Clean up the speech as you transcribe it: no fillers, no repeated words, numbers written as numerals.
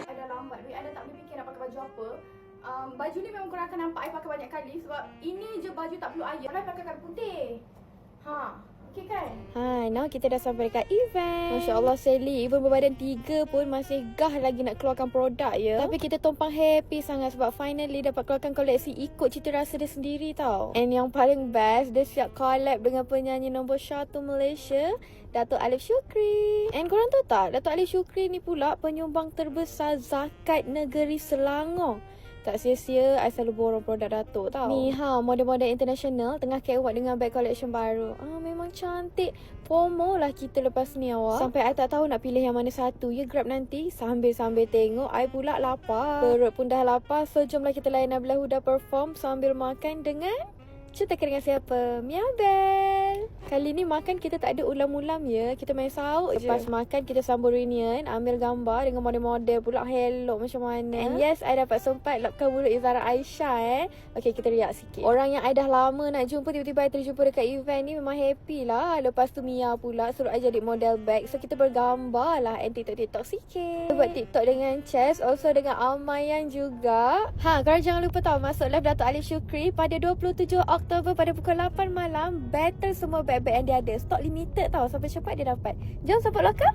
Ada lambat, duit anda tak boleh fikir nak pakai baju apa. Baju ni memang korang akan nampak I pakai banyak kali sebab ini je baju tak perlu iron. I pakai kain putih. Okey kan? Hai, now kita dah sampai dekat event. Masya Allah Sally, even berbadan 3 pun masih gah lagi nak keluarkan produk ya. Tapi kita tumpang happy sangat sebab finally dapat keluarkan koleksi ikut cita rasa dia sendiri tau. And yang paling best, dia siap collab dengan penyanyi nombor 1 Malaysia, Dato' Alif Syukri. And korang tahu tak, Dato' Alif Syukri ni pula penyumbang terbesar zakat negeri Selangor. Tak sia-sia, I selalu borong produk Datuk tau. Ni model-model international tengah kewat dengan bag collection baru. Memang cantik. FOMO lah kita lepas ni awak. Sampai I tak tahu nak pilih yang mana satu. Ya grab nanti sambil-sambil tengok. I pula lapar. Perut pun dah lapar. So jomlah kita layan Nabila Huda perform sambil makan dengan... Cerita dengan siapa? Miabel. Kali ni makan kita tak ada ulam-ulam ya. Kita main sauk je. Lepas makan kita sambung reunion. Ambil gambar dengan model-model pula. Hello macam mana. And yes, I dapat sempat lapkan mulut Izara Aisyah Okay, kita riak sikit. Orang yang I dah lama nak jumpa, tiba-tiba I terjumpa dekat event ni, memang happy lah. Lepas tu Mia pula suruh I jadi model bag. So kita bergambar lah and TikTok sikit. Kita buat TikTok dengan Chess. Also dengan Almayan juga. Korang jangan lupa tau, masuk live Dato' Alif Syukri pada 27 Oktober pada pukul 8 malam. Battle semua bag-bag yang dia ada. Stok limited tau. Sampai cepat dia dapat. Jom support lokal.